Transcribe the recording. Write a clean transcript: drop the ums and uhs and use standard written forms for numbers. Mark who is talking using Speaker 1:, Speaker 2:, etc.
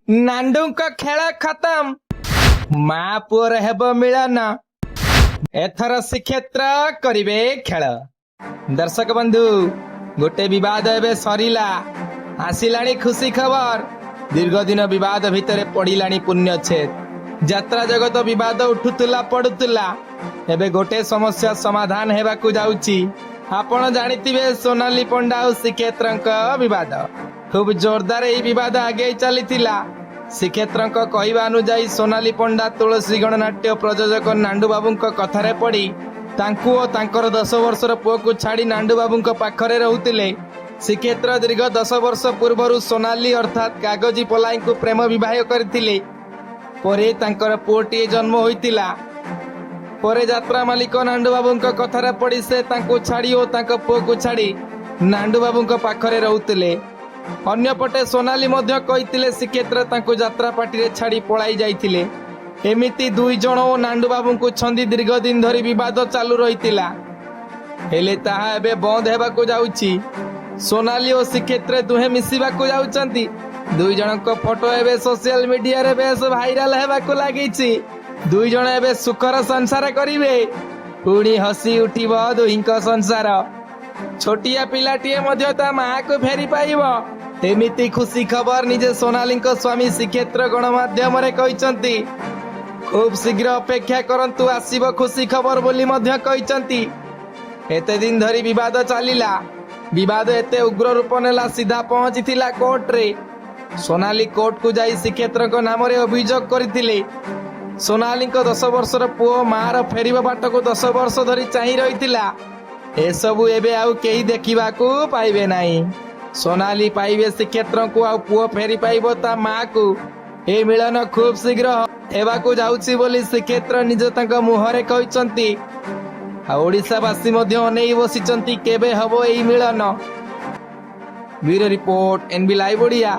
Speaker 1: नांडूंका खेल खत्म माँ पुअर हेब मिलन एथर श्रीक्षेत्र करिवे खेल। दर्शक बंधु गोटे विवाद एबे सरिला आसिलाणी खुशी खबर। दीर्घ दिन विवाद भितर पड़िलाणी पुण्यछेद। यात्रा जगत विवाद उठुतुला पड़ुतुला एबे गोटे समस्या समाधान हेबाकु जाउची। आपण जानिथिबे सोनाली पंडा और श्रीक्षेत्रंक विवाद खूब जोरदार यही विवाद आगे चलीथिला। श्रीक्षेत्रंक कहवा अनुजाई सोनाली पंडा तुलसी गणनाट्य प्रयोजक नांडू बाबूंक कथारे पड़ी तांकु और तांकर 10 वर्षर पुओ को छाड़ी नांडू बाबूंक पाखरे रहुतिले। श्रीक्षेत्र दीर्घ 10 वर्ष पूर्व सोनाली अर्थात कागजी पलाई को प्रेम विवाह करथिले। परे तांकर पुओटीए जन्म होइतिला। परे यात्रा मालिक नांडू बाबूंक कथारे पड़ी से तांको छाड़ी और तांको पुओ को छाड़ी नांडू बाबूंक पाखरे रहुतिले। अन्यपटे सोनाली मध्य कहिथिले श्रीक्षेत्र तांको यात्रा पार्टी छाड़ी पलाई जाइथिले। एमिति दुई जण और नांडू बाबू को छंदी दीर्घ दिन धरी विवाद चालू रहितिला। हेले ताहा एबे बंद हेबाकु जाउची। सोनाली और श्रीक्षेत्र दुहे मिसिबाकु जाउचंती। दुई जनक फोटो एबे सोशल मीडिया रे बेस भाइराल हेबाकु लागिची। दुई जण एबे सुखर संसार करिवे। पुणी हसी उठिबो दुहिंक संसार। छोटिया पिलाटीए मध्य ता माँ को फेरी पाइबो। एमिति खुशी खबर निजे सोनाली स्वामी श्रीक्षेत्र गणमाध्यम रे कहिसंती। खूब शीघ्र अपेक्षा करंतु आसीबो खुशी खबर बोली मध्य कहिसंती। एते दिन धरी विवाद चलिला। विवाद एते उग्र रूप नेला सीधा पहुंचीथिला कोर्ट रे। सोनाली कोर्ट को जाई श्रीक्षेत्र को नाम रे अभियोग करथिले। सोनाली 10 वर्षर पुओ मार फेरिबा बाट को 10 वर्ष धरी चाहि रहितिला। एसबु एबे आउ केही देखिबाकू पाइबे नाही। सोनाली पाइबे श्रीक्षेत्र को आउ पुओ फेरी पाइबो ता माँ को। ए मिलन खूब शीघ्र हेबाकू जाउची बोली श्रीक्षेत्र निज तांका मुहरे कहिसंती। आ ओडिशावासी मध्य अनेई बसिचंती केबे हबो एई मिलन। Bureau report NB live Odia.